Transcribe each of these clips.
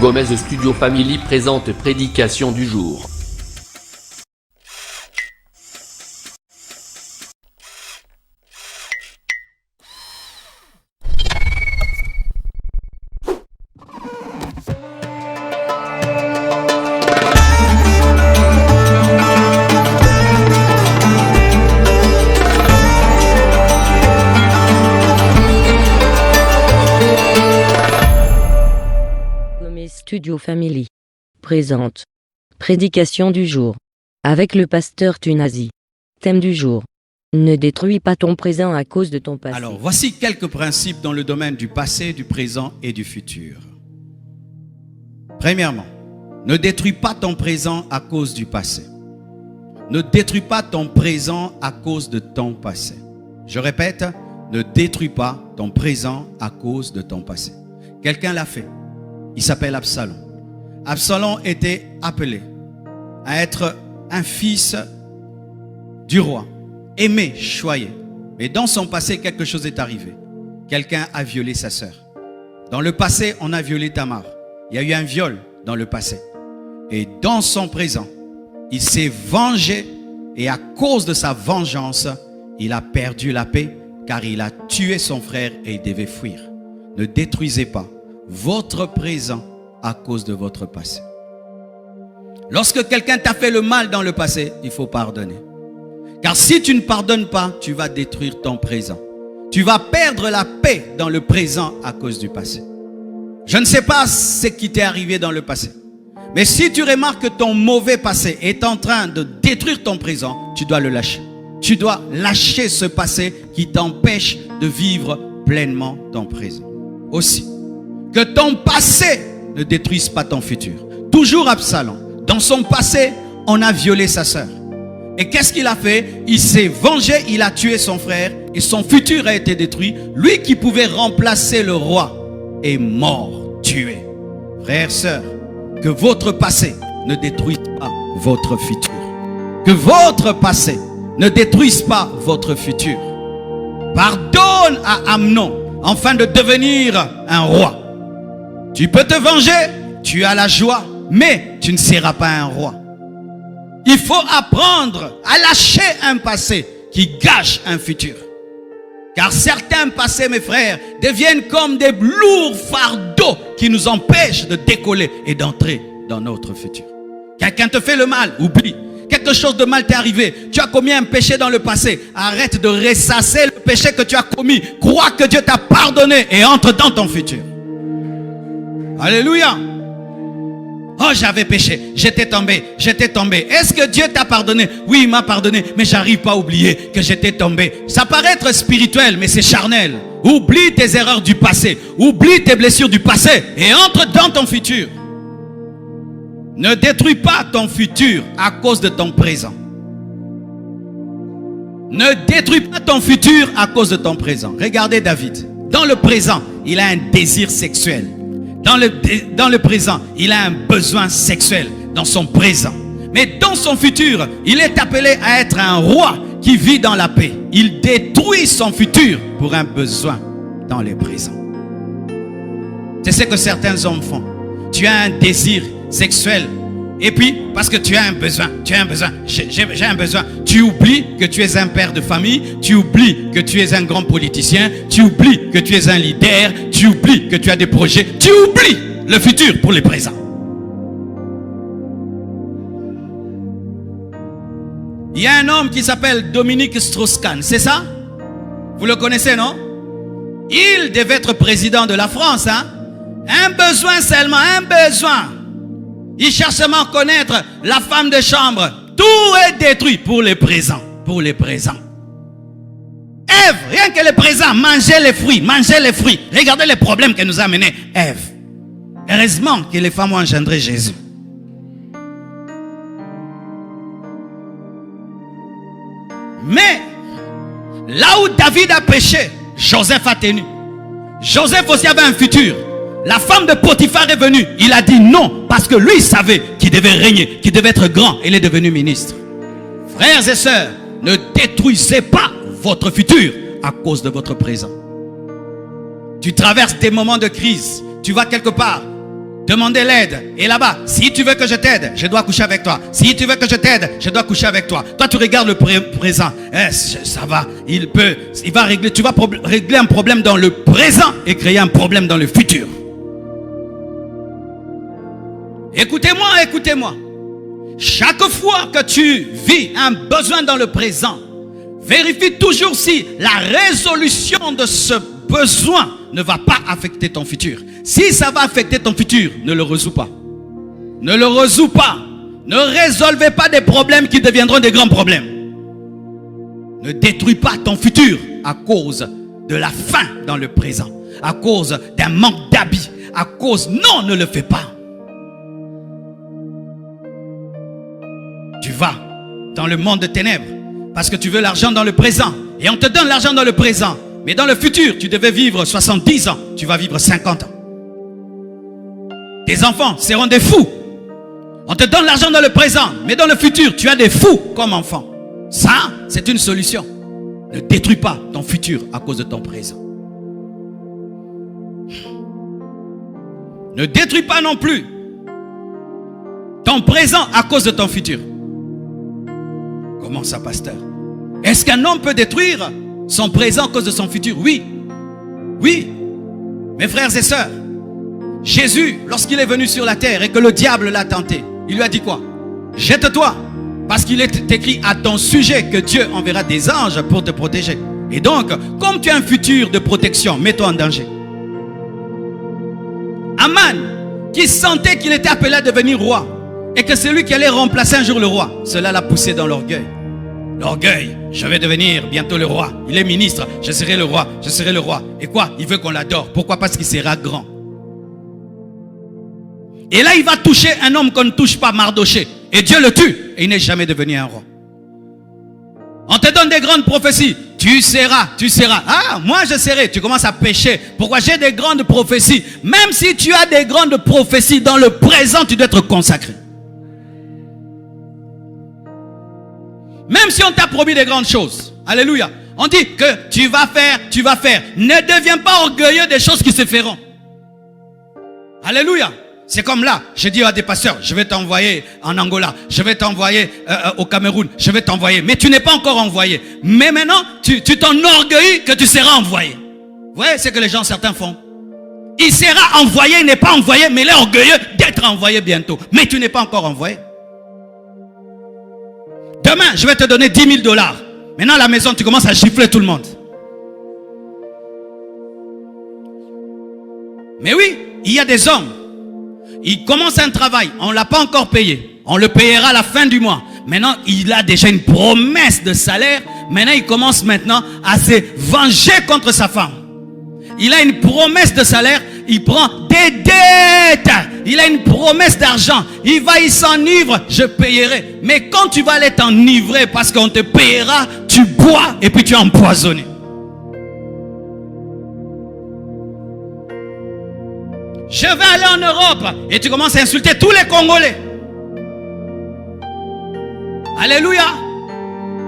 Gomez Studio Family présente Prédication du jour. Gomez Studio Family présente Prédication du jour avec le pasteur Tunazi. Thème du jour: ne détruis pas ton présent à cause de ton passé. Alors, voici quelques principes dans le domaine du passé, du présent et du futur. Premièrement, ne détruis pas ton présent à cause du passé. Ne détruis pas ton présent à cause de ton passé. Je répète, ne détruis pas ton présent à cause de ton passé. Quelqu'un l'a fait. Il s'appelle Absalom. Absalom était appelé à être un fils du roi, aimé, choyé. Mais dans son passé, quelque chose est arrivé. Quelqu'un a violé sa sœur. Dans le passé, on a violé Tamar. Il y a eu un viol dans le passé. Et dans son présent, il s'est vengé. Et à cause de sa vengeance, il a perdu la paix, car il a tué son frère et il devait fuir. Ne détruisez pas votre présent à cause de votre passé. Lorsque quelqu'un t'a fait le mal dans le passé, il faut pardonner. Car si tu ne pardonnes pas, tu vas détruire ton présent. Tu vas perdre la paix dans le présent à cause du passé. Je ne sais pas ce qui t'est arrivé dans le passé. Mais si tu remarques que ton mauvais passé est en train de détruire ton présent, tu dois le lâcher. Tu dois lâcher ce passé qui t'empêche de vivre pleinement ton présent. Aussi, que ton passé ne détruise pas ton futur. Toujours Absalom. Dans son passé, on a violé sa sœur. Et qu'est-ce qu'il a fait? Il s'est vengé, il a tué son frère et son futur a été détruit. Lui qui pouvait remplacer le roi est mort, tué. Frères, sœurs, que votre passé ne détruise pas votre futur. Que votre passé ne détruise pas votre futur. Pardonne à Amnon afin de devenir un roi. Tu peux te venger, tu as la joie, mais tu ne seras pas un roi. Il faut apprendre à lâcher un passé qui gâche un futur. Car certains passés, mes frères, deviennent comme des lourds fardeaux qui nous empêchent de décoller et d'entrer dans notre futur. Quelqu'un te fait le mal, oublie. Quelque chose de mal t'est arrivé. Tu as commis un péché dans le passé. Arrête de ressasser le péché que tu as commis. Crois que Dieu t'a pardonné et entre dans ton futur. Alléluia. Oh, j'avais péché, j'étais tombé. Est-ce que Dieu t'a pardonné? Oui, il m'a pardonné, mais j'arrive pas à oublier que j'étais tombé. Ça paraît être spirituel, mais c'est charnel. Oublie tes erreurs du passé, oublie tes blessures du passé et entre dans ton futur. Ne détruis pas ton futur à cause de ton présent. Ne détruis pas ton futur à cause de ton présent. Regardez David. Dans le présent, il a un désir sexuel. Dans le présent, il a un besoin sexuel dans son présent. Mais dans son futur, il est appelé à être un roi qui vit dans la paix. Il détruit son futur pour un besoin dans le présent. C'est ce que certains hommes font. Tu as un désir sexuel. Et puis, parce que tu as un besoin, j'ai un besoin. Tu oublies que tu es un père de famille, tu oublies que tu es un grand politicien, tu oublies que tu es un leader, tu oublies que tu as des projets, tu oublies le futur pour le présent. Il y a un homme qui s'appelle Dominique Strauss-Kahn, c'est ça? Vous le connaissez, non? Il devait être président de la France, hein? Un besoin seulement, un besoin. Il cherche seulement à connaître la femme de chambre. Tout est détruit pour les présents. Pour les présents. Ève, rien que les présents, mangez les fruits, mangez les fruits. Regardez les problèmes que nous a amenés Ève. Heureusement que les femmes ont engendré Jésus. Mais, là où David a péché, Joseph a tenu. Joseph aussi avait un futur. La femme de Potiphar est venue. Il a dit non parce que lui savait qu'il devait régner, qu'il devait être grand. Il est devenu ministre. Frères et sœurs, ne détruisez pas votre futur à cause de votre présent. Tu traverses des moments de crise. Tu vas quelque part. demander l'aide. Et là-bas, si tu veux que je t'aide, je dois coucher avec toi. Si tu veux que je t'aide, je dois coucher avec toi. Toi, tu regardes le présent. Ça va, va régler, tu vas régler un problème dans le présent et créer un problème dans le futur. Écoutez-moi, écoutez-moi. Chaque fois que tu vis un besoin dans le présent, vérifie toujours si la résolution de ce besoin ne va pas affecter ton futur. Si ça va affecter ton futur, ne le résous pas. Ne le résous pas. Ne résolvez pas des problèmes qui deviendront des grands problèmes. Ne détruis pas ton futur à cause de la faim dans le présent, à cause d'un manque d'habits, à cause... Non, ne le fais pas. Tu vas dans le monde de ténèbres parce que tu veux l'argent dans le présent. Et on te donne l'argent dans le présent. Mais dans le futur, tu devais vivre 70 ans. Tu vas vivre 50 ans. Tes enfants seront des fous. On te donne l'argent dans le présent. Mais dans le futur, tu as des fous comme enfants. Ça, c'est une solution. Ne détruis pas ton futur à cause de ton présent. Ne détruis pas non plus ton présent à cause de ton futur. Comment ça, pasteur? Est-ce qu'un homme peut détruire son présent à cause de son futur? Oui. Oui. Mes frères et sœurs, Jésus, lorsqu'il est venu sur la terre et que le diable l'a tenté, il lui a dit quoi? Jette-toi, parce qu'il est écrit à ton sujet que Dieu enverra des anges pour te protéger. Et donc, comme tu as un futur de protection, mets-toi en danger. Aman, qui sentait qu'il était appelé à devenir roi, et que c'est lui qui allait remplacer un jour le roi, cela l'a poussé dans l'orgueil. L'orgueil, je vais devenir bientôt le roi. Il est ministre, je serai le roi, je serai le roi. Et quoi? Il veut qu'on l'adore. Pourquoi? Parce qu'il sera grand. Et là, il va toucher un homme qu'on ne touche pas, Mardoché. Et Dieu le tue. Et il n'est jamais devenu un roi. On te donne des grandes prophéties. Tu seras, tu seras. Ah, moi je serai. Tu commences à pécher. Pourquoi? J'ai des grandes prophéties. Même si tu as des grandes prophéties, dans le présent, tu dois être consacré. Même si on t'a promis des grandes choses. Alléluia. On dit que tu vas faire, tu vas faire. Ne deviens pas orgueilleux des choses qui se feront. Alléluia. C'est comme là, je dis à des pasteurs, je vais t'envoyer en Angola, je vais t'envoyer au Cameroun, je vais t'envoyer. Mais tu n'es pas encore envoyé. Mais maintenant, tu t'enorgueillis que tu seras envoyé. Vous voyez ce que les gens certains font? Il sera envoyé, il n'est pas envoyé, mais il est orgueilleux d'être envoyé bientôt. Mais tu n'es pas encore envoyé. Demain, je vais te donner 10 000 $. Maintenant, à la maison, tu commences à gifler tout le monde. Mais oui, il y a des hommes. Ils commencent un travail. On ne l'a pas encore payé. On le payera à la fin du mois. Maintenant, il a déjà une promesse de salaire. Maintenant, il commence maintenant à se venger contre sa femme. Il a une promesse de salaire. Il prend des dettes. Il a une promesse d'argent. Il va, il s'enivre. Je payerai. Mais quand tu vas aller t'enivrer parce qu'on te payera, tu bois et puis tu es empoisonné. Je vais aller en Europe. Et tu commences à insulter tous les Congolais. Alléluia.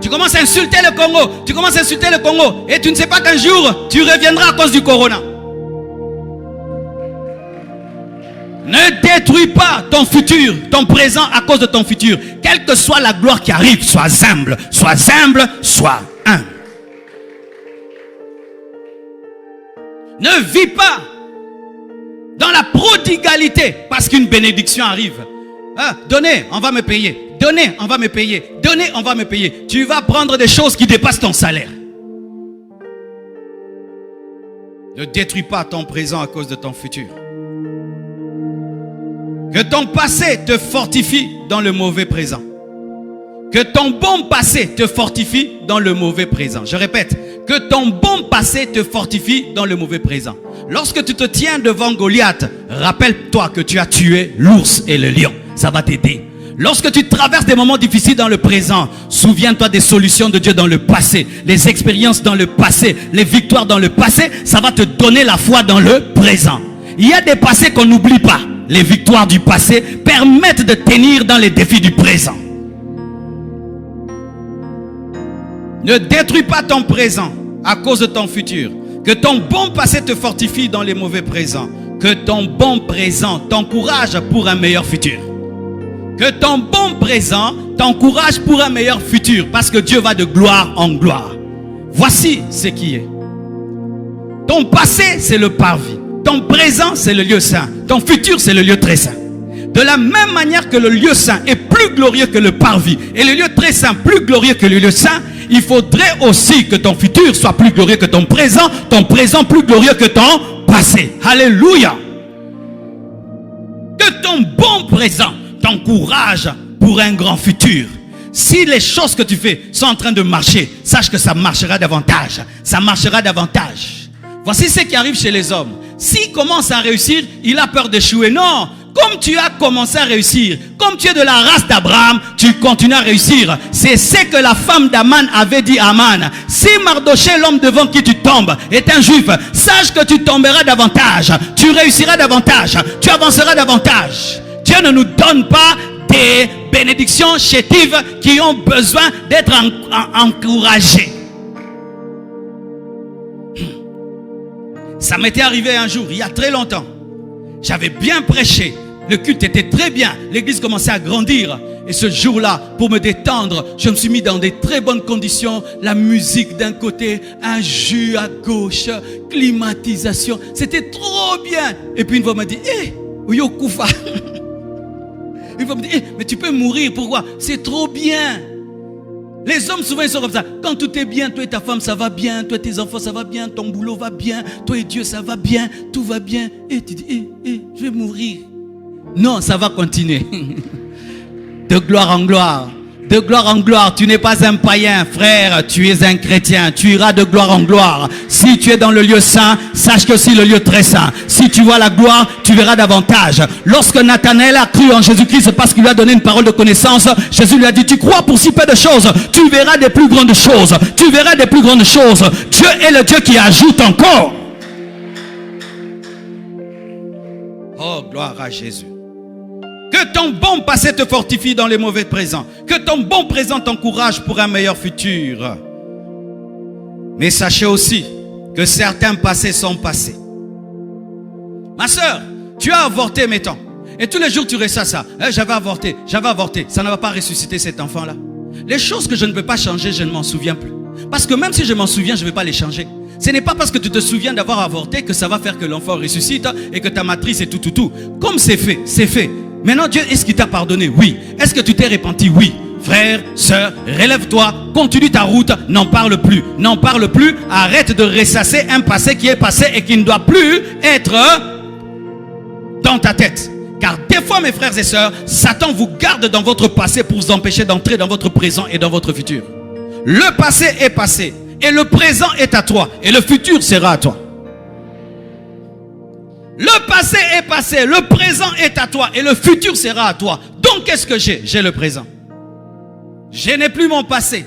Tu commences à insulter le Congo. Tu commences à insulter le Congo. Et tu ne sais pas qu'un jour, tu reviendras à cause du corona. Ne détruis pas ton futur, ton présent à cause de ton futur. Quelle que soit la gloire qui arrive, sois humble. Sois humble, sois humble. Ne vis pas dans la prodigalité parce qu'une bénédiction arrive. Ah, donnez, on va me payer. Donnez, on va me payer. Donnez, on va me payer. Tu vas prendre des choses qui dépassent ton salaire. Ne détruis pas ton présent à cause de ton futur. Que ton passé te fortifie dans le mauvais présent. Que ton bon passé te fortifie dans le mauvais présent. Je répète, que ton bon passé te fortifie dans le mauvais présent. Lorsque tu te tiens devant Goliath, rappelle-toi que tu as tué l'ours et le lion. Ça va t'aider. Lorsque tu traverses des moments difficiles dans le présent, souviens-toi des solutions de Dieu dans le passé, les expériences dans le passé, les victoires dans le passé. Ça va te donner la foi dans le présent. Il y a des passés qu'on n'oublie pas. Les victoires du passé permettent de tenir dans les défis du présent. Ne détruis pas ton présent à cause de ton futur. Que ton bon passé te fortifie dans les mauvais présents. Que ton bon présent t'encourage pour un meilleur futur. Que ton bon présent t'encourage pour un meilleur futur. Parce que Dieu va de gloire en gloire. Voici ce qui est. Ton passé, c'est le parvis. Ton présent, c'est le lieu saint. Ton futur, c'est le lieu très saint. De la même manière que le lieu saint est plus glorieux que le parvis et le lieu très saint plus glorieux que le lieu saint, il faudrait aussi que ton futur soit plus glorieux que ton présent plus glorieux que ton passé. Alléluia. Que ton bon présent t'encourage pour un grand futur. Si les choses que tu fais sont en train de marcher, sache que ça marchera davantage. Ça marchera davantage. Voici ce qui arrive chez les hommes. S'il commence à réussir, il a peur d'échouer. Non. Comme tu as commencé à réussir, comme tu es de la race d'Abraham, tu continues à réussir. C'est ce que la femme d'Aman avait dit à Aman. Si Mardoché, l'homme devant qui tu tombes, est un juif, sache que tu tomberas davantage, tu réussiras davantage, tu avanceras davantage. Dieu ne nous donne pas des bénédictions chétives qui ont besoin d'être encouragées. Ça m'était arrivé un jour, il y a très longtemps. J'avais bien prêché, le culte était très bien, l'église commençait à grandir. Et ce jour-là, pour me détendre, je me suis mis dans des très bonnes conditions. La musique d'un côté, un jus à gauche, climatisation. C'était trop bien. Et puis une fois, on m'a dit, Oyo Koufa. Une fois, on m'a dit, mais tu peux mourir, pourquoi? C'est trop bien. Les hommes souvent ils sont comme ça. Quand tout est bien, toi et ta femme ça va bien, toi et tes enfants ça va bien, ton boulot va bien, toi et Dieu ça va bien, tout va bien. Et tu dis, je vais mourir. Non, ça va continuer. De gloire en gloire. De gloire en gloire. Tu n'es pas un païen, frère, tu es un chrétien. Tu iras de gloire en gloire. Si tu es dans le lieu saint, sache que c'est le lieu très saint. Si tu vois la gloire, tu verras davantage. Lorsque Nathanaël a cru en Jésus-Christ parce qu'il lui a donné une parole de connaissance, Jésus lui a dit, tu crois pour si peu de choses, tu verras des plus grandes choses. Tu verras des plus grandes choses. Dieu est le Dieu qui ajoute encore. Oh, gloire à Jésus. Que ton bon passé te fortifie dans les mauvais présents. Que ton bon présent t'encourage pour un meilleur futur. Mais sachez aussi que certains passés sont passés. Ma soeur, tu as avorté, mettons. Et tous les jours tu ressens ça. J'avais avorté. Ça ne va pas ressusciter cet enfant-là. Les choses que je ne peux pas changer, je ne m'en souviens plus. Parce que même si je m'en souviens, je ne vais pas les changer. Ce n'est pas parce que tu te souviens d'avoir avorté que ça va faire que l'enfant ressuscite et que ta matrice est tout. Comme c'est fait, c'est fait. Maintenant, Dieu, est-ce qu'il t'a pardonné? Oui. Est-ce que tu t'es repenti? Oui. Frère, sœur, relève-toi, continue ta route, n'en parle plus. N'en parle plus, arrête de ressasser un passé qui est passé et qui ne doit plus être dans ta tête. Car des fois, mes frères et sœurs, Satan vous garde dans votre passé pour vous empêcher d'entrer dans votre présent et dans votre futur. Le passé est passé et le présent est à toi et le futur sera à toi. Le passé est passé, le présent est à toi et le futur sera à toi. Donc qu'est-ce que j'ai? J'ai le présent. Je n'ai plus mon passé.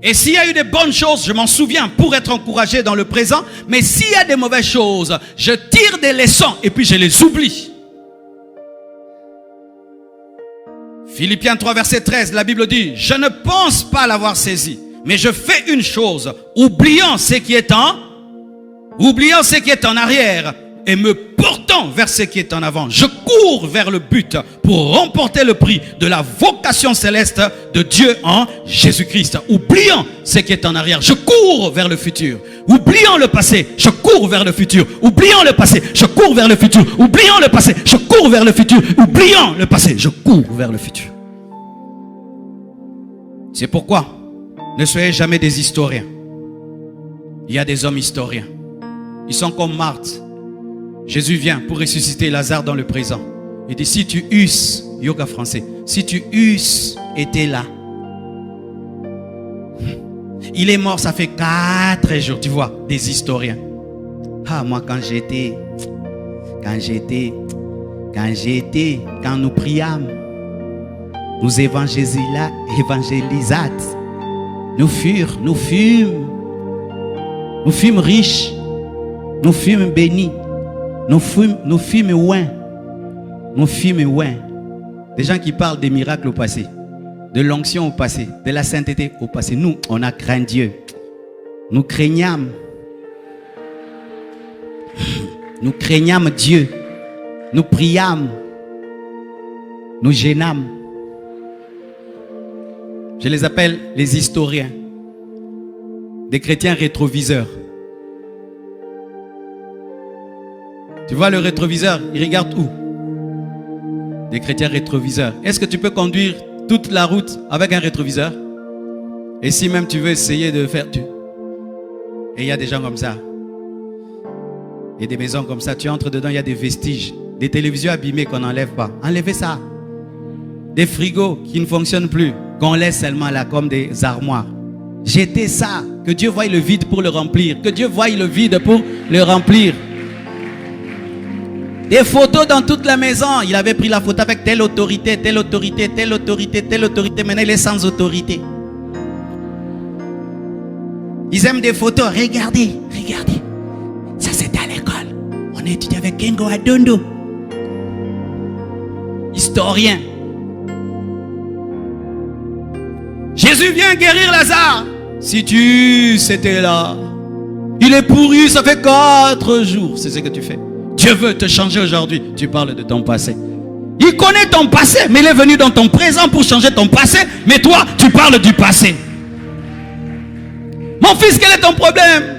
Et s'il y a eu des bonnes choses, je m'en souviens pour être encouragé dans le présent. Mais s'il y a des mauvaises choses, je tire des leçons et puis je les oublie. Philippiens 3 verset 13, la Bible dit, je ne pense pas l'avoir saisi, mais je fais une chose, oubliant ce qui est en arrière et me portant vers ce qui est en avant. Je cours vers le but pour remporter le prix de la vocation céleste de Dieu en Jésus-Christ. Oubliant ce qui est en arrière, je cours vers le futur. Oubliant le passé, je cours vers le futur. Oubliant le passé, je cours vers le futur. Oubliant le passé, je cours vers le futur. Oubliant le passé, je cours vers le futur. C'est pourquoi ne soyez jamais des historiens. Il y a des hommes historiens. Ils sont comme Marthe. Jésus vient pour ressusciter Lazare dans le présent. Il dit, si tu eusses, yoga français, si tu eusses été là. Il est mort, ça fait 4 jours, tu vois, des historiens. Ah, moi quand nous priâmes, nous évangélisâmes, nous fûmes riches, nous fûmes bénis. Nous fûmes loin. Des gens qui parlent des miracles au passé, de l'onction au passé, de la sainteté au passé. Nous, on a craint Dieu. Nous craignâmes Dieu. nous priâmes, nous gênâmes. Je les appelle les historiens, des chrétiens rétroviseurs. Tu vois le rétroviseur, il regarde où? Des chrétiens rétroviseurs. Est-ce que tu peux conduire toute la route avec un rétroviseur? Et si même tu veux essayer de faire... Et il y a des gens comme ça. Il y a des maisons comme ça. Tu entres dedans, il y a des vestiges. Des télévisions abîmées qu'on n'enlève pas. Enlevez ça. Des frigos qui ne fonctionnent plus, qu'on laisse seulement là comme des armoires. Jetez ça. Que Dieu voie le vide pour le remplir. Que Dieu voie le vide pour le remplir. Des photos dans toute la maison. Il avait pris la photo avec telle autorité, telle autorité, telle autorité, telle autorité. Maintenant, il est sans autorité. Ils aiment des photos. Regardez, regardez. Ça, c'était à l'école. On étudiait avec Kengo Adondo. Historien. Jésus vient guérir Lazare. Si tu c'était là. Il est pourri, ça fait 4 jours. C'est ce que tu fais. Dieu veut te changer aujourd'hui. Tu parles de ton passé. Il connaît ton passé, mais il est venu dans ton présent pour changer ton passé. Mais toi, tu parles du passé. Mon fils, quel est ton problème?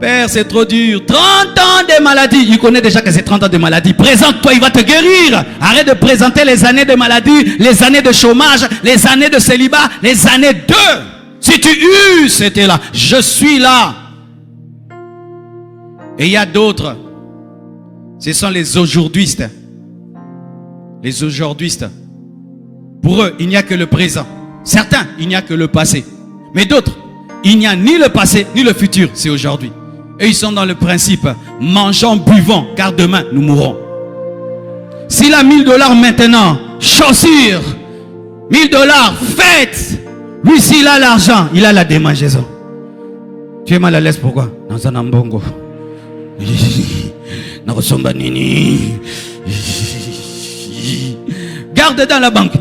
Père, c'est trop dur. 30 ans de maladie. Il connaît déjà que c'est 30 ans de maladie. Présente-toi, il va te guérir. Arrête de présenter les années de maladie, les années de chômage, les années de célibat, les années de... Si tu c'était là. Je suis là. Et il y a d'autres. Ce sont les aujourd'hui-istes. Les aujourd'hui-istes. Pour eux, il n'y a que le présent. Certains, il n'y a que le passé. Mais d'autres, il n'y a ni le passé, ni le futur. C'est aujourd'hui. Et ils sont dans le principe, mangeons, buvons, car demain, nous mourrons. S'il a $1000 maintenant, chaussures, $1000, fête. Lui, s'il a l'argent, il a la démangeaison. Tu es mal à l'aise, pourquoi? Dans un ambongo. Garde dans la banque.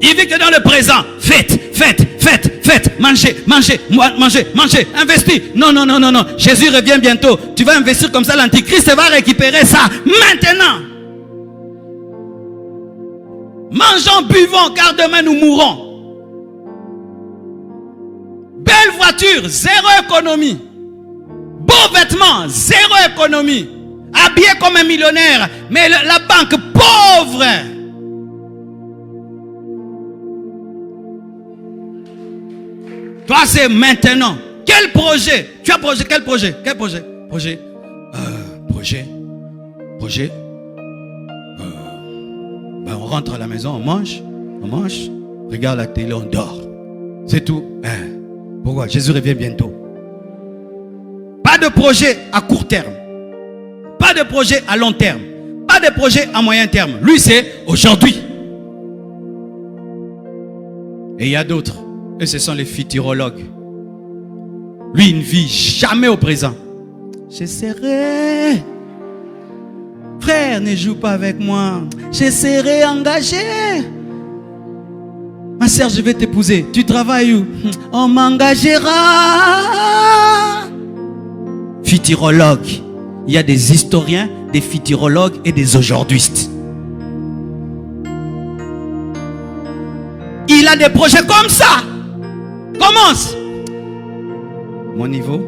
Il vit que dans le présent. Faites, faites, faites, faites. Mangez, mangez, mangez, mangez. Investis. Non, non, non, non, non. Jésus revient bientôt. Tu vas investir comme ça. L'Antichrist va récupérer ça. Maintenant. Mangeons, buvons, car demain nous mourrons. Belle voiture, zéro économie. Beaux vêtements, zéro économie. Habillé comme un millionnaire, mais la banque pauvre. Toi, c'est maintenant. Quel projet? Tu as projet? Quel projet? Quel projet? Projet. Ben, on rentre à la maison, on mange, regarde la télé, on dort. C'est tout. Pourquoi? Jésus revient bientôt. Pas de projet à court terme. Pas de projet à long terme. Pas de projet à moyen terme. Lui, c'est aujourd'hui. Et il y a d'autres. Et ce sont les futurologues. Lui, il ne vit jamais au présent. Je serai... Frère, ne joue pas avec moi. Je serai engagé. Ma sœur, je vais t'épouser. Tu travailles où? On m'engagera. Futurologue. Il y a des historiens, des futurologues et des aujourd'hui-istes. Il a des projets comme ça. Commence. Mon niveau,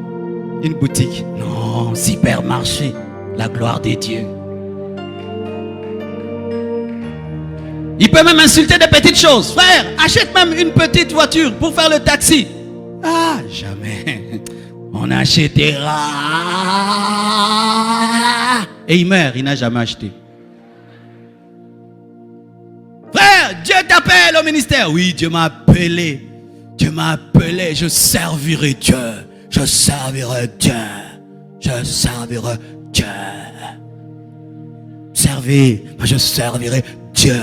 une boutique. Non, supermarché. La gloire des dieux. Il peut même insulter des petites choses. Frère, achète même une petite voiture pour faire le taxi. Ah, jamais. On achètera. Et il meurt, il n'a jamais acheté. Frère, Dieu t'appelle au ministère. Oui, Dieu m'a appelé. Dieu m'a appelé. Je servirai Dieu. Je servirai Dieu. Je servirai Dieu. Servez, je servirai Dieu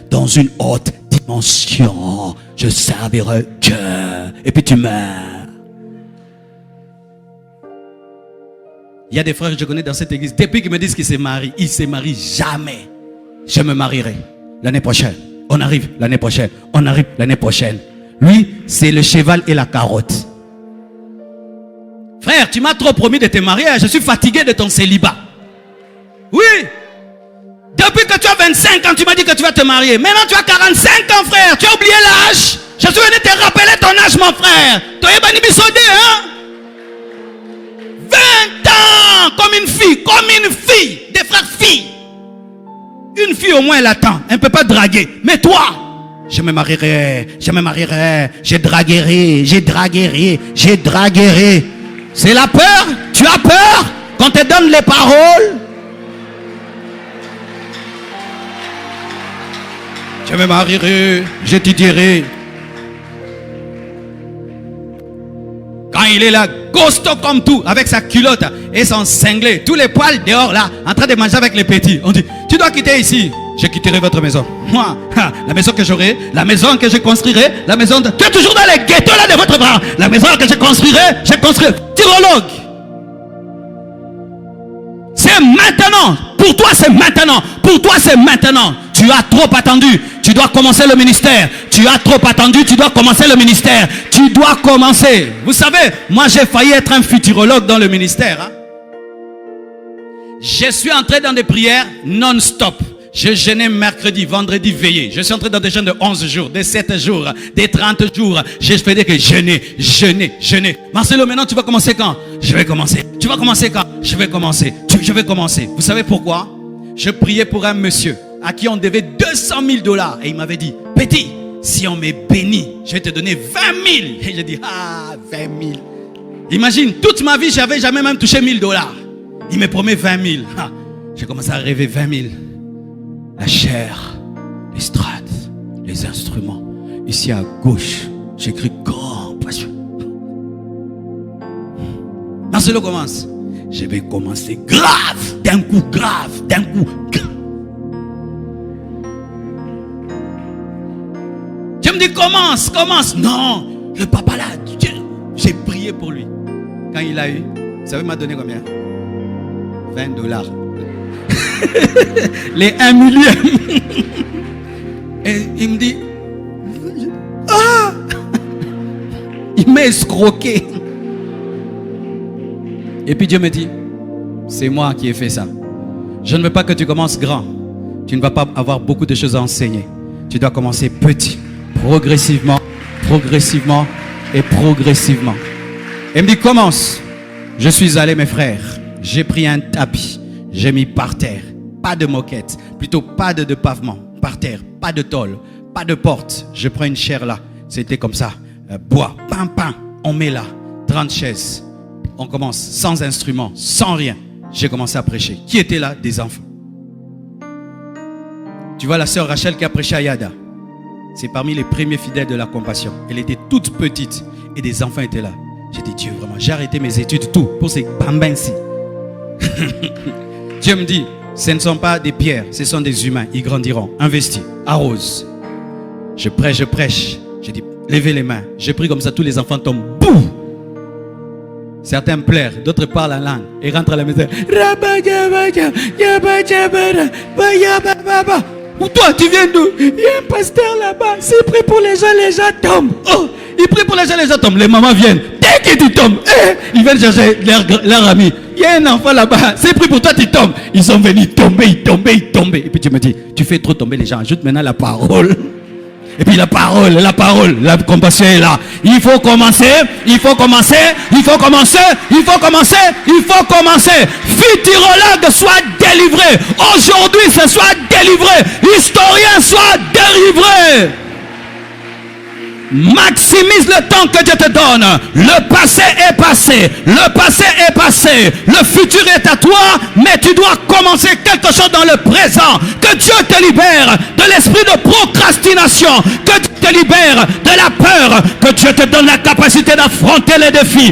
dans une haute dimension. Je servirai Dieu. Et puis tu meurs. Il y a des frères que je connais dans cette église. Depuis qu'ils me disent qu'ils se marient, ils ne se marient jamais. Je me marierai l'année prochaine. On arrive l'année prochaine. On arrive l'année prochaine. Lui, c'est le cheval et la carotte. Frère, tu m'as trop promis de te marier. Je suis fatigué de ton célibat. Oui. Depuis que tu as 25 ans, tu m'as dit que tu vas te marier. Maintenant, tu as 45 ans, frère. Tu as oublié l'âge. Je suis venu te rappeler ton âge, mon frère. Tu es venu m'isodé, hein? 20 ans, comme une fille. Des frères filles. Une fille au moins, elle attend. Elle ne peut pas draguer. Mais toi, je me marierai. Je draguerai. C'est la peur. Tu as peur qu'on te donne les paroles. Je me marierai, j'étudierai. Quand il est là, costaud comme tout, avec sa culotte et son cinglé, tous les poils dehors là, en train de manger avec les petits. On dit, tu dois quitter ici. Je quitterai votre maison. Moi, la maison que j'aurai, la maison que je construirai, la maison de... Tu es toujours dans les ghettos là de votre bras. La maison que je construirai. Tyrologue. C'est maintenant. Pour toi, c'est maintenant. Tu as trop attendu. Tu dois commencer le ministère. Tu as trop attendu. Tu dois commencer le ministère. Tu dois commencer. Vous savez, moi j'ai failli être un futurologue dans le ministère. Hein? Je suis entré dans des prières non-stop. Je jeûnais mercredi, vendredi veillé. Je suis entré dans des jeûnes de 11 jours, de 7 jours, de 30 jours. Je faisais que jeûner. Marcelo, maintenant tu vas commencer quand? Je vais commencer. Tu vas commencer quand? Je vais commencer. Je vais commencer. Vous savez pourquoi? Je priais pour un monsieur à qui on devait 200 000 $. Et il m'avait dit, petit, si on me bénit, je vais te donner 20 000. Et j'ai dit, 20 000. Imagine, toute ma vie, j'avais jamais même touché 1 000 $. Il me promet 20 000. J'ai commencé à rêver 20 000. La chair, les strates, les instruments. Ici à gauche, j'écris grand passion. Marcelo commence. Je vais commencer grave, d'un coup. Je me dis commence. Non, le papa là, j'ai prié pour lui. Quand il a eu, vous savez, il m'a donné combien? 20 $. Les 1 millième. Et il me dit, il m'a escroqué. Et puis Dieu me dit, c'est moi qui ai fait ça. Je ne veux pas que tu commences grand. Tu ne vas pas avoir beaucoup de choses à enseigner. Tu dois commencer petit, progressivement. Et il me dit, commence. Je suis allé, mes frères. J'ai pris un tapis. J'ai mis par terre. Pas de moquette. Plutôt pas de pavement. Par terre. Pas de tôle. Pas de porte. Je prends une chaire là. C'était comme ça. Bois. Pain. On met là. 30 chaises. On commence sans instrument. Sans rien. J'ai commencé à prêcher. Qui était là? Des enfants. Tu vois la sœur Rachel qui a prêché à Yada. C'est parmi les premiers fidèles de la compassion. Elle était toute petite. Et des enfants étaient là. J'ai dit, Dieu, vraiment, j'ai arrêté mes études, tout, pour ces bambins-ci. Dieu me dit, ce ne sont pas des pierres, ce sont des humains. Ils grandiront. Investis, arrose. Je prêche. J'ai dit, levez les mains. J'ai pris comme ça, tous les enfants tombent. Boum! Certains pleurent, d'autres parlent en langue. Et rentrent à la maison. Ou toi, tu viens d'où? Il y a un pasteur là-bas. S'il prie pour les gens tombent. Oh, il prie pour les gens tombent. Les mamans viennent. Dès que tu tombes, ils viennent chercher leur ami. Il y a un enfant là-bas. S'il prie pour toi, tu tombes. Ils sont venus tomber. Et puis tu me dis, tu fais trop tomber les gens. Ajoute maintenant la parole. Et puis la parole, la compassion est là. Il faut commencer. Futurologue soit délivré. Aujourd'hui, ce soit délivré. Historien soit délivré. Maximise le temps que Dieu te donne. Le passé est passé. Le futur est à toi. Mais tu dois commencer quelque chose dans le présent. Que Dieu te libère de l'esprit de procrastination. Que Dieu te libère de la peur. Que Dieu te donne la capacité d'affronter les défis.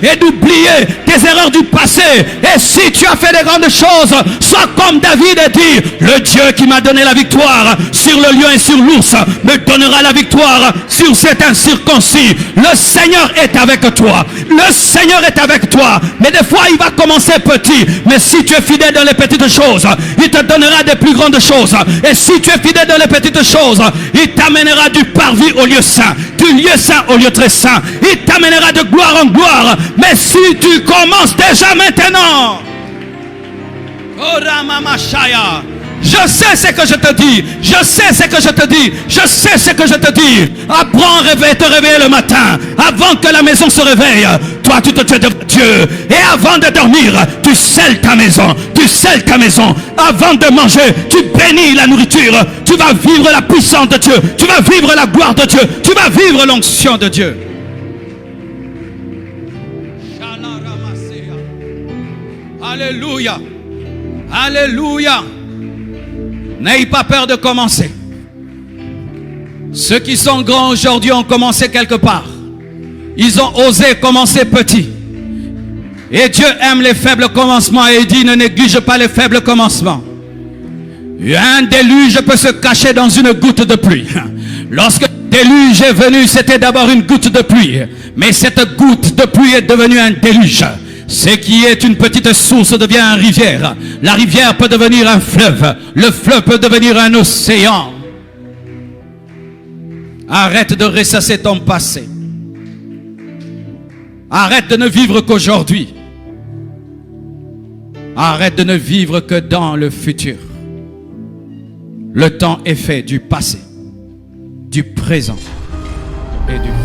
Et d'oublier tes erreurs du passé. Et si tu as fait des grandes choses, sois comme David et dis, le Dieu qui m'a donné la victoire sur le lion et sur l'ours source me donnera la victoire sur cet incirconcis. Le Seigneur est avec toi. Le Seigneur est avec toi. Mais des fois, il va commencer petit. Mais si tu es fidèle dans les petites choses, il te donnera des plus grandes choses. Et si tu es fidèle dans les petites choses, il t'amènera du parvis au lieu saint, du lieu saint au lieu très saint. Il t'amènera de gloire en gloire. Mais si tu commences déjà maintenant, oh Ramamashaya, je sais ce que je te dis. Je sais ce que je te dis. Je sais ce que je te dis. Apprends à te réveiller le matin. Avant que la maison se réveille, toi tu te tiens devant Dieu. Et avant de dormir, tu scelles ta maison. Tu scelles ta maison. Avant de manger, tu bénis la nourriture. Tu vas vivre la puissance de Dieu. Tu vas vivre la gloire de Dieu. Tu vas vivre l'onction de Dieu. Alléluia. Alléluia. N'ayez pas peur de commencer. Ceux qui sont grands aujourd'hui ont commencé quelque part. Ils ont osé commencer petit. Et Dieu aime les faibles commencements et il dit ne néglige pas les faibles commencements. Un déluge peut se cacher dans une goutte de pluie. Lorsque le déluge est venu, c'était d'abord une goutte de pluie. Mais cette goutte de pluie est devenue un déluge. Ce qui est une petite source devient une rivière. La rivière peut devenir un fleuve. Le fleuve peut devenir un océan. Arrête de ressasser ton passé. Arrête de ne vivre qu'aujourd'hui. Arrête de ne vivre que dans le futur. Le temps est fait du passé, du présent et du futur.